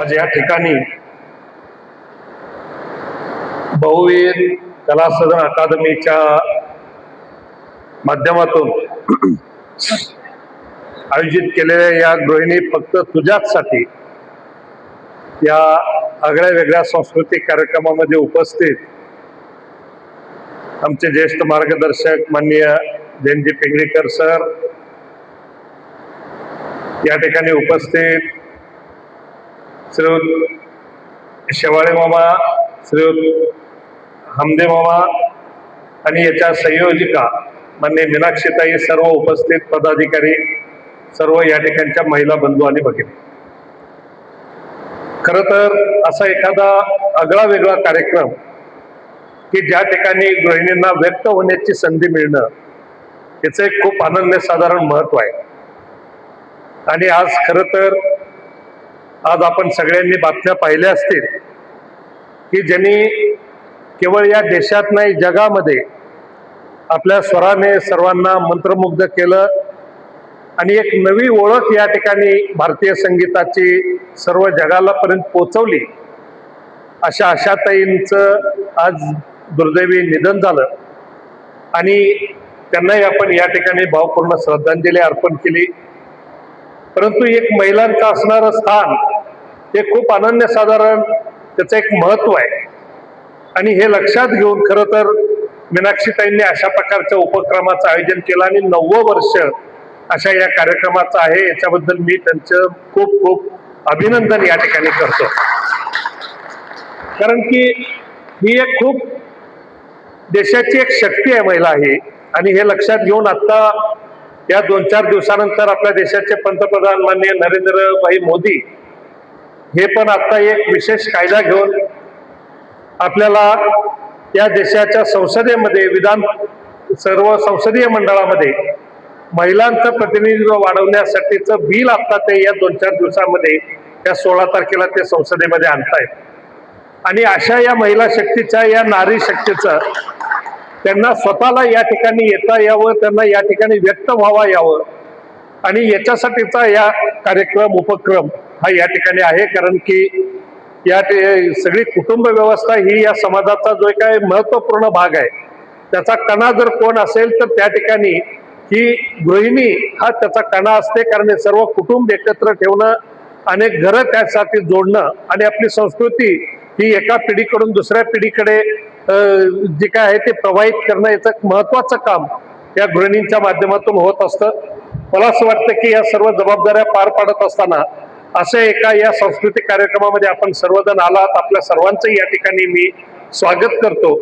आज या ठिकाणी बहुवीर कला सदन अकादमीच्या माध्यमातून आयोजित केलेल्या या गृहिणी फक्त तुझ्याचसाठी या आगळ्या वेगळ्या सांस्कृतिक कार्यक्रमामध्ये उपस्थित आमचे ज्येष्ठ मार्गदर्शक माननीय जयंती पेंगळीकर सर, या ठिकाणी उपस्थित श्रीयुत शेवाळे मामा, श्रीयुत हमदे मामा आणि याच्या संयोजिका माननीय मीनाक्षीताई, सर्व उपस्थित पदाधिकारी, सर्व या ठिकाणच्या महिला बंधू आणि भगिनी, खरं तर असा एखादा आगळा वेगळा कार्यक्रम की ज्या ठिकाणी गृहिणींना व्यक्त होण्याची संधी मिळणं, याचं एक खूप अनन्यसाधारण महत्व आहे. आणि आज खरं तर आज आपण सगळ्यांनी बातम्या पाहिल्या असतील की ज्यांनी केवळ या देशात नाही जगामध्ये आपल्या स्वराने सर्वांना मंत्रमुग्ध केलं आणि एक नवी ओळख या ठिकाणी भारतीय संगीताची सर्व जगाला पर्यंत पोहोचवली, अशा आशाताईंचं आज दुर्दैवी निधन झालं आणि त्यांनाही आपण या ठिकाणी भावपूर्ण श्रद्धांजली अर्पण केली. परंतु एक महिलांचं असणारं स्थान हे खूप अनन्यसाधारण, त्याचं एक महत्व आहे. आणि हे लक्षात घेऊन खरं तर मीनाक्षीताईंनी अशा प्रकारच्या उपक्रमाचं आयोजन केलं आणि 9वं वर्ष अशा या कार्यक्रमाचं आहे. याच्याबद्दल मी त्यांचं खूप खूप अभिनंदन या ठिकाणी करतो. कारण की ही एक खूप देशाची एक शक्ती आहे महिला ही. आणि हे लक्षात घेऊन आता या 2-4 दिवसानंतर आपल्या देशाचे पंतप्रधान माननीय नरेंद्रभाई मोदी हे पण आता एक विशेष कायदा घेऊन आपल्याला या देशाच्या संसदेमध्ये सर्व संसदीय मंडळामध्ये महिलांचं प्रतिनिधित्व वाढवण्यासाठीचं बिल आता ते या 2-4 दिवसामध्ये या 16 तारखेला ते संसदेमध्ये आणतायत. आणि अशा या महिला शक्तीच्या, या नारी शक्तीचं त्यांना स्वतःला या ठिकाणी येता यावं, त्यांना या ठिकाणी व्यक्त व्हावा यावं आणि याच्यासाठीचा या कार्यक्रम उपक्रम हा या ठिकाणी आहे. कारण की या सगळी कुटुंब व्यवस्था ही या समाजाचा जो काही महत्वपूर्ण भाग आहे, त्याचा कणा जर कोण असेल तर त्या ठिकाणी ही गृहिणी हा त्याचा कणा असते. कारण हे सर्व कुटुंब एकत्र ठेवणं, अनेक घरं त्यासाठी जोडणं आणि आपली संस्कृती ही एका पिढीकडून दुसऱ्या पिढीकडे जे काय आहे ते प्रवाहित करणं, याचं महत्वाचं काम या गृहिणींच्या माध्यमातून होत असतं. मला असं वाटतं की या सर्व जबाबदाऱ्या पार पाडत असताना अशा एका या सांस्कृतिक कार्यक्रमामध्ये आपण सर्वजण आलात. आपल्या सर्वांचं या ठिकाणी मी स्वागत करतो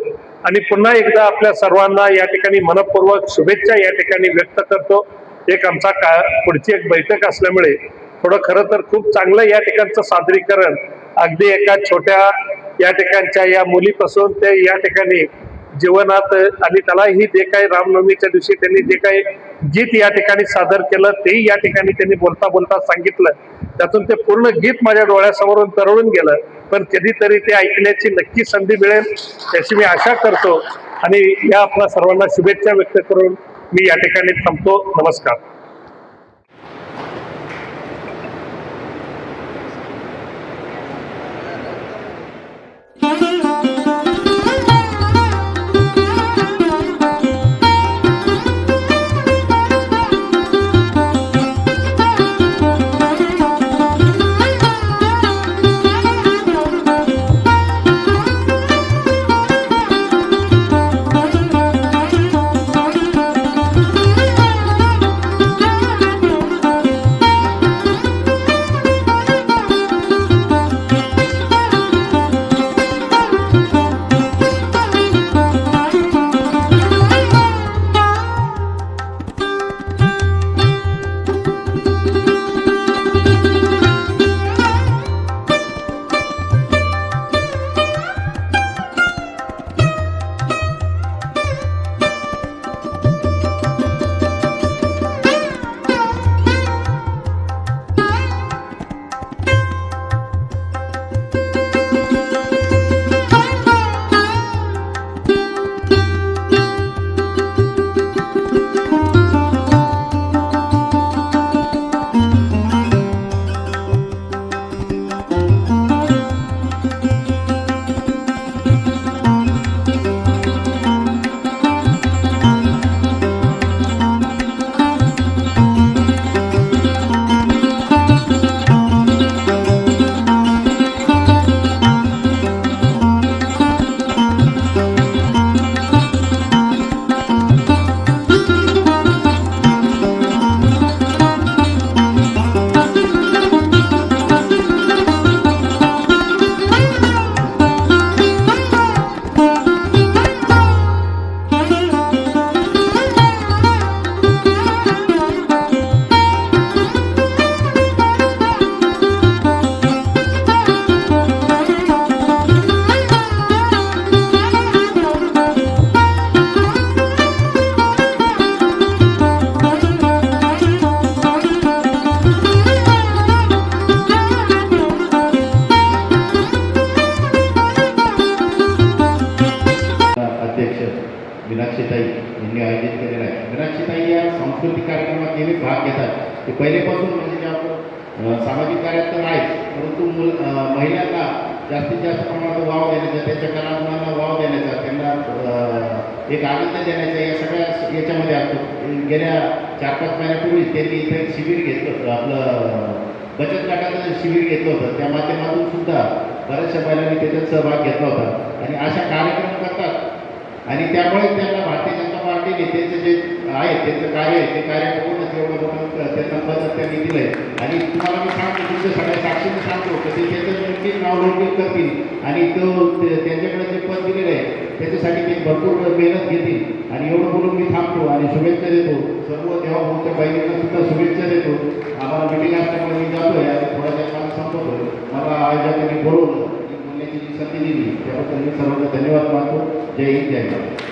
आणि पुन्हा एकदा आपल्या सर्वांना या ठिकाणी मनपूर्वक शुभेच्छा या ठिकाणी व्यक्त करतो. एक आमचा पुढची एक बैठक असल्यामुळे थोडं खरं तर खूप चांगलं या ठिकाणचं सादरीकरण, अगदी एका छोट्या या ठिकाणच्या या मुलीपासून ते या ठिकाणी जीवनात आणि त्यालाही जे काही रामनवमीच्या दिवशी त्यांनी जे काही गीत या ठिकाणी सादर केलं तेही या ठिकाणी त्यांनी बोलता बोलता सांगितलं. त्यातून ते पूर्ण गीत माझ्या डोळ्यासमोरून तरळून गेलं. पण कधीतरी ते ऐकण्याची नक्की संधी मिळेल याची मी आशा करतो आणि या आपल्या सर्वांना शुभेच्छा व्यक्त करून मी या ठिकाणी थांबतो. नमस्कार. मीनाक्षीताई यांनी आयोजित केलेला आहे. मीनाक्षीताई या सांस्कृतिक कार्यक्रमात नेहमी भाग घेतात. ते पहिलेपासून म्हणजे जे आपण सामाजिक कार्यात तर आहेच, परंतु महिलांना जास्तीत जास्त प्रमाणात वाव देण्याचा, त्यांच्या कलागुणांना वाव देण्याचा, त्यांना एक आनंद देण्याचा या सगळ्या याच्यामध्ये असतो. गेल्या 4-5 महिन्यापूर्वीच त्यांनी इथे एक शिबिर घेतलं होतं, आपलं बचत गटाचं शिबिर घेतलं होतं. त्या माध्यमातून सुद्धा बऱ्याचशा महिलांनी त्याच्यात सहभाग घेतला होता आणि अशा कार्यक्रम करतात. आणि त्यामुळे त्यांना भारतीय जनता पार्टीने त्यांचं जे आहे त्यांचं कार्य आहे ते कार्य बघूनच एवढं लोकांना त्यांना पद त्यांनी दिलं आहे. आणि तुम्हाला मी सांगतो, तुमच्या सगळ्या साक्षीने सांगतो की ते त्याचं नक्कीच नावलौकिक करतील आणि त्यांच्याकडे जे पद दिलेलं आहे त्याच्यासाठी ते भरपूर मेहनत घेतील. आणि एवढं बोलून मी थांबतो आणि शुभेच्छा देतो. सर्व देवाभाऊच्या बहिणींना सुद्धा शुभेच्छा देतो. आम्हाला मिटिंग असल्यामुळे मी जातोय आणि थोड्याशा मला संपवतो. मला आयोजकांनी बोलवलं, बोलण्याची जी संधी दिली त्याबद्दल मी सर्वांना धन्यवाद मानतो. जय हिंद, जय महाराष्ट्र.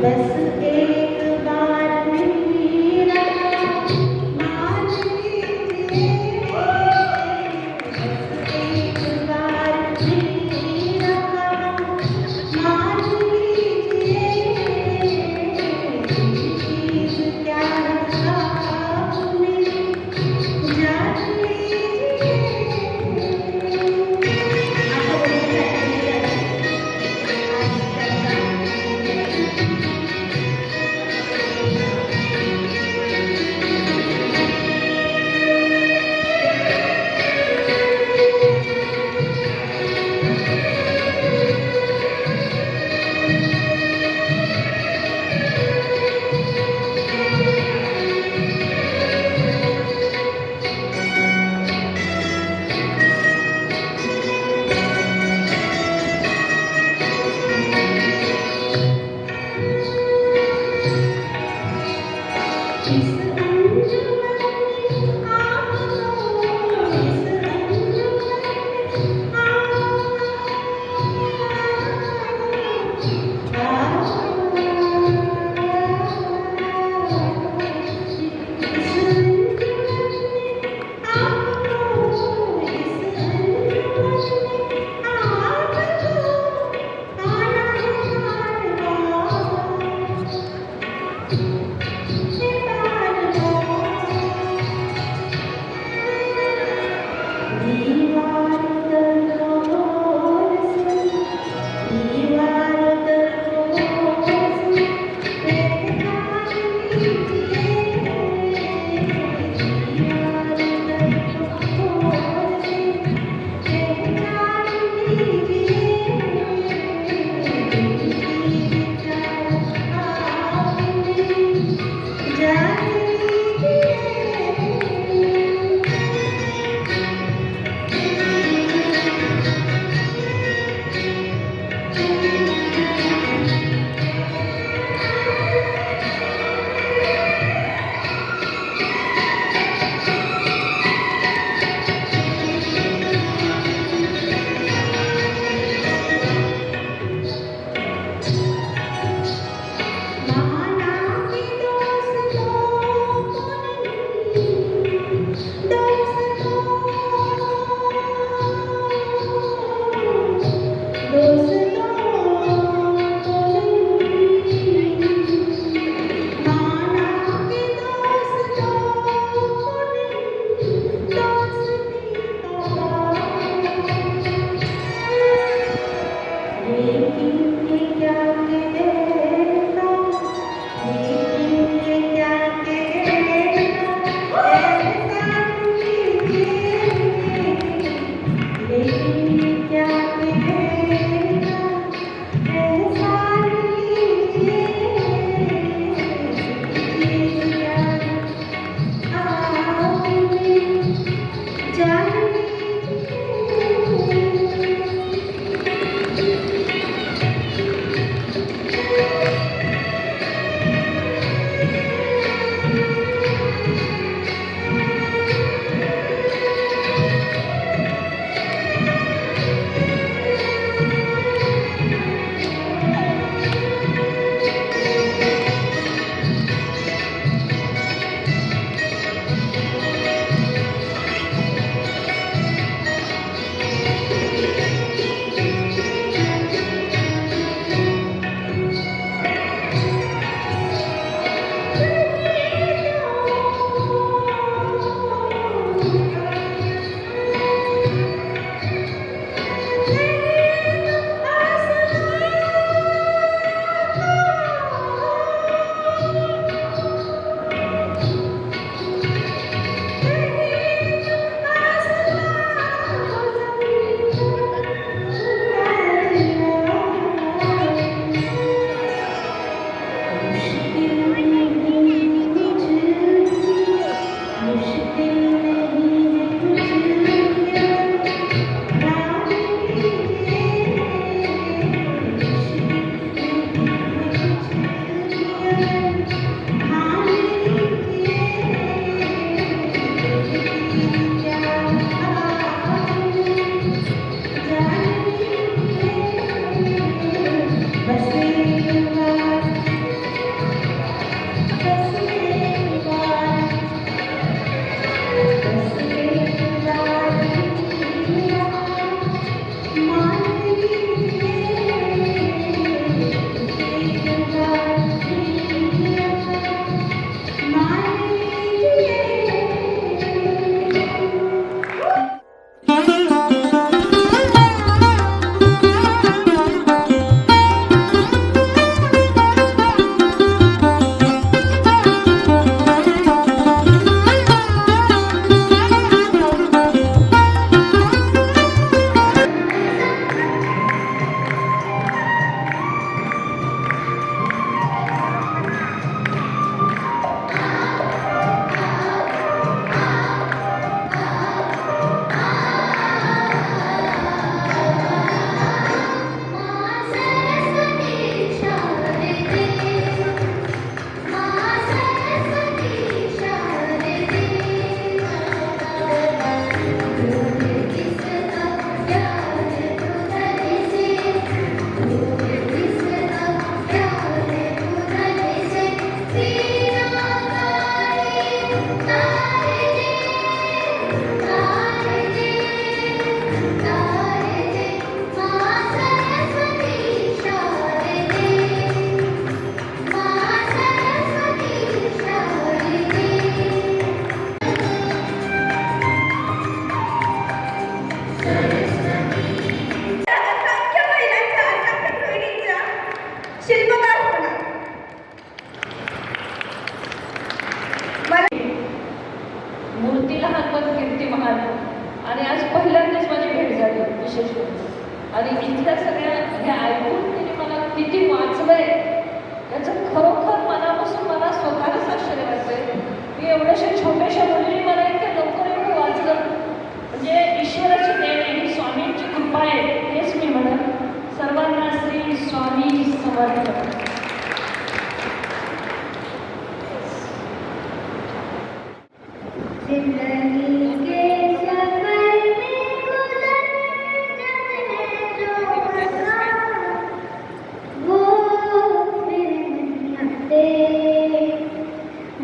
बस एक बार मेरा मान लीजिए, बस एक बार मेरा मान लीजिए, चीज क्या है आपने जान लीजिए।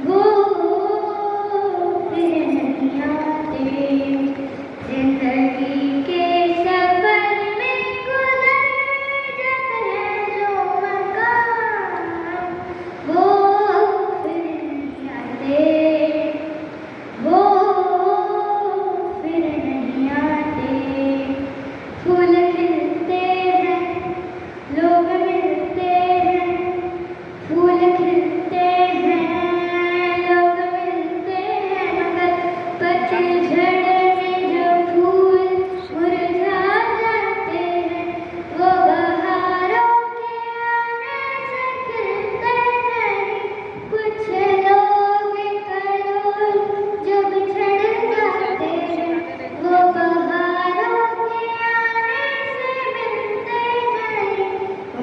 वो फिर नहीं आते। जिंदगी के सफर में गुजर जाते हैं जो मकाम, वो फिर नहीं आते, वो फिर नहीं आते। फूल खिलते हैं, लोग मिलते हैं, फूल खिलते हैं, लोग मिलते हैं, मगर पतझड़ में जो फूल मुरझा जाते हैं, वो बहारों के आने से खिलते नहीं। कुछ लोग करोड़ जो बिछड़ जाते हैं, वो बहारों के आने से मिलते नहीं।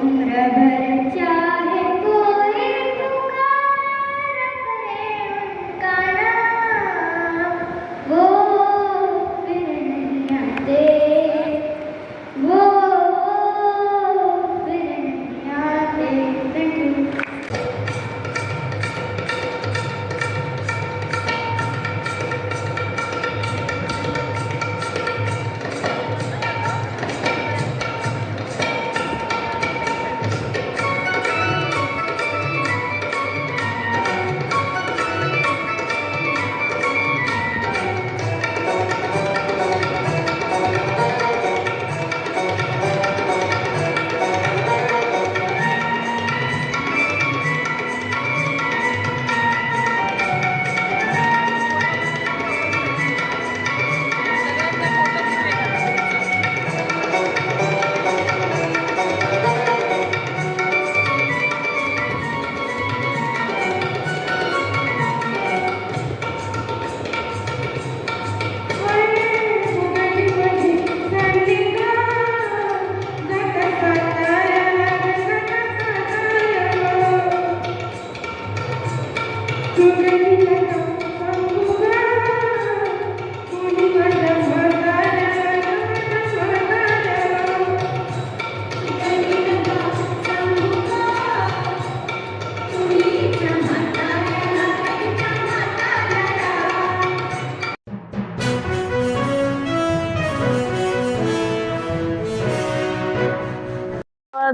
उम्र भर चाहे कोई पुकारा करे उनका नाम, वो फिर नहीं आते, वो फिर नहीं आते। Thank you.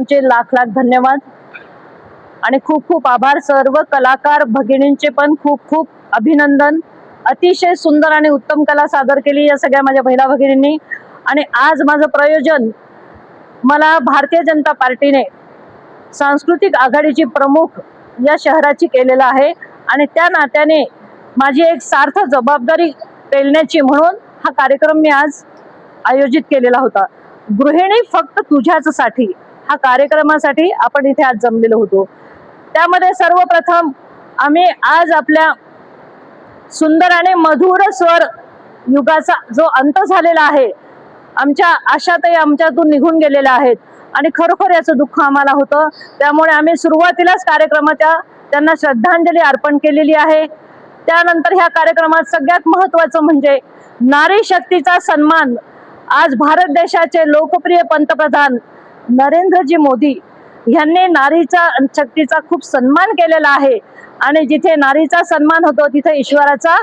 चे लाख लाख धन्यवाद आणि खूप खूप आभार. सर्व कलाकार भगिनींचे पण खूप खूप अभिनंदन. अतिशय सुंदर आणि उत्तम कला सादर केली या सगळ्या माझ्या महिला भगिनींनी. आणि आज माझं प्रयोजन मला भारतीय जनता पार्टीने सांस्कृतिक आघाडीची प्रमुख या शहराची केलेलं आहे आणि त्या नात्याने माझी एक सार्थ जबाबदारी पेलण्याची म्हणून हा कार्यक्रम मी आज आयोजित केलेला होता. गृहिणी फक्त तुझ्याचसाठी हा कार्यक्रमासाठी आपण इथे आज जमलेलो होतो. त्यामध्ये सर्वप्रथम आम्ही आज आपल्या सुंदर आणि मधुर स्वर युगाचा जो अंत झालेला आहे, आमच्या आशाताई आमच्यातून निघून गेलेल्या आहेत आणि खरोखर याचं दुःख आम्हाला होतं. त्यामुळे आम्ही सुरुवातीलाच कार्यक्रमाच्या त्यांना श्रद्धांजली अर्पण केलेली आहे. त्यानंतर ह्या कार्यक्रमात सगळ्यात महत्त्वाचं म्हणजे नारी शक्तीचा सन्मान. आज भारत देशाचे लोकप्रिय पंतप्रधान नरेंद्रजी मोदी यांनी नारीचा शक्तीचा खूप सन्मान केलेला आहे आणि जिथे नारीचा सन्मान होतो तिथे ईश्वराचा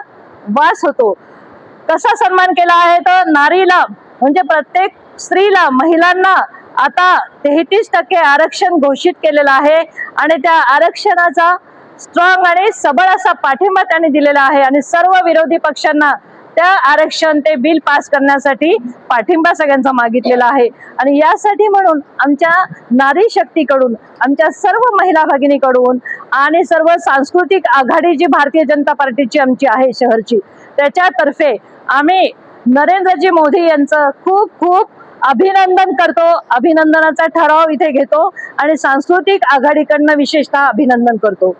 वास होतो. कसा सन्मान केला आहे तर नारीला म्हणजे प्रत्येक स्त्रीला, महिलांना आता 33% आरक्षण घोषित केलेलं आहे आणि त्या आरक्षणाचा स्ट्रॉंग आणि सबळ असा पाठिंबा त्यांनी दिलेला आहे आणि सर्व विरोधी पक्षांना त्या आरक्षण ते बिल पास करण्यासाठी पाठिंबा सगळ्यांचा मागितलेला आहे. आणि यासाठी म्हणून आमच्या नारी शक्तीकडून, आमच्या सर्व महिला भगिनीकडून आणि सर्व सांस्कृतिक आघाडी जी भारतीय जनता पार्टीची आमची आहे शहरची, त्याच्यातर्फे आम्ही नरेंद्रजी मोदी यांचं खूप खूप अभिनंदन करतो. अभिनंदनाचा ठराव इथे घेतो आणि सांस्कृतिक आघाडीकडनं विशेषतः अभिनंदन करतो.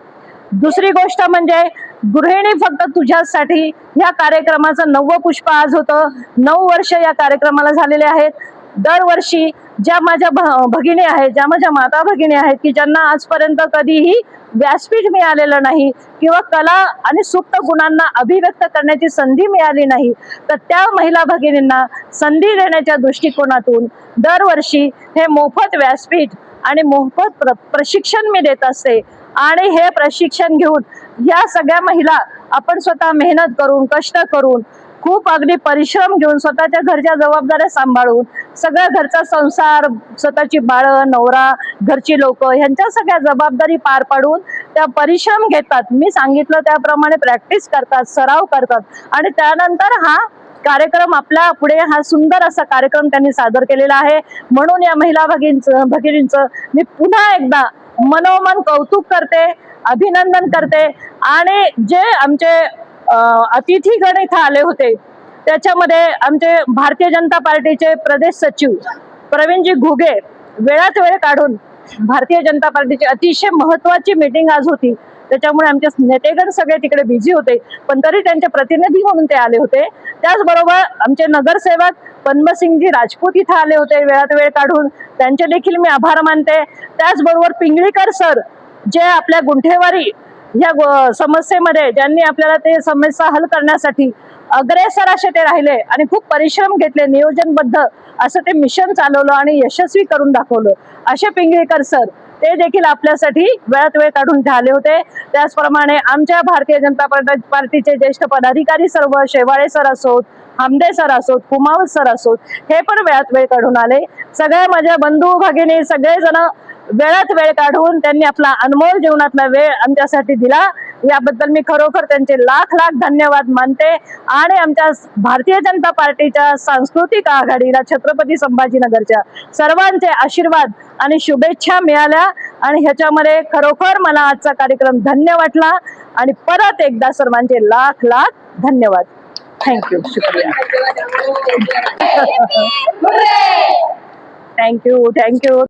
दुसरी गोष्ट म्हणजे गृहिणी फक्त तुझ्यासाठी ह्या कार्यक्रमाचं 9वं पुष्प आज होतं. 9 वर्ष या कार्यक्रमाला झालेले आहेत. दरवर्षी ज्या माझ्या भगिनी आहेत, ज्या माझ्या माता भगिनी आहेत की ज्यांना आजपर्यंत कधीही व्यासपीठ मिळालेलं नाही किंवा कला आणि सुप्त गुणांना अभिव्यक्त करण्याची संधी मिळाली नाही, तर त्या महिला भगिनींना संधी देण्याच्या दृष्टिकोनातून दरवर्षी हे मोफत व्यासपीठ आणि मोफत प्रशिक्षण मी देत असते. आणि हे प्रशिक्षण घेऊन या सगळ्या महिला आपण स्वतः मेहनत करून कष्ट करून खूप अगदी परिश्रम घेऊन स्वतःच्या घरच्या जबाबदाऱ्या सांभाळून सगळ्या घरचा संसार स्वतःची बाळं नवरा घरची लोक ह्यांच्या सगळ्या जबाबदारी पार पाडून त्या परिश्रम घेतात. मी सांगितलं त्याप्रमाणे प्रॅक्टिस करतात सराव करतात आणि त्यानंतर हा कार्यक्रम आपल्या पुढे हा सुंदर असा कार्यक्रम त्यांनी सादर केलेला आहे. म्हणून या महिला भगिनींचं मी पुन्हा एकदा मनोमन कौतुक करते अभिनंदन करते. आणि जे आमचे अतिथीगण इथं आले होते त्याच्यामध्ये आमचे भारतीय जनता पार्टीचे प्रदेश सचिव प्रवीणजी घुगे वेळात वेळ काढून भारतीय जनता पार्टीची अतिशय महत्वाची मीटिंग आज होती त्याच्यामुळे आमचे नेतेगण सगळे तिकडे बिझी होते पण तरी त्यांचे प्रतिनिधी म्हणून ते आले होते. त्याचबरोबर आमचे नगरसेवक पद्मसिंगजी राजपूत इथं आले होते वेळात वेळ काढून त्यांचे देखील मी आभार मानते. त्याचबरोबर पिंगळीकर सर जे आपल्या गुंठेवारी या समस्येमध्ये ज्यांनी आपल्याला ते समस्या हल करण्यासाठी अग्रेसर असे ते राहिले आणि खूप परिश्रम घेतले नियोजनबद्ध असं ते मिशन चालवलं आणि यशस्वी करून दाखवलं असे पिंगळीकर सर ते देखील आपल्यासाठी वेळात वेळ काढून आले होते. त्याचप्रमाणे आमच्या भारतीय जनता पार्टीचे ज्येष्ठ पदाधिकारी सर्व शेवाळे सर असोत आमदे सर असोत कुमावत सर असोत हे पण वेळात वेळ काढून आले. सगळ्या माझ्या बंधू भगिनी सगळेजण वेळात वेळ काढून त्यांनी आपला अनमोल जीवनातला वेळ आमच्यासाठी दिला याबद्दल मी खरोखर त्यांचे लाख लाख धन्यवाद मानते. आणि आमच्या भारतीय जनता पार्टीच्या सांस्कृतिक आघाडीला छत्रपती संभाजीनगरच्या सर्वांचे आशीर्वाद आणि शुभेच्छा मिळाल्या आणि ह्याच्यामध्ये खरोखर मला आजचा कार्यक्रम धन्य वाटला आणि परत एकदा सर्वांचे लाख लाख धन्यवाद. थँक्यू शुक्रिया. Thank you thank you.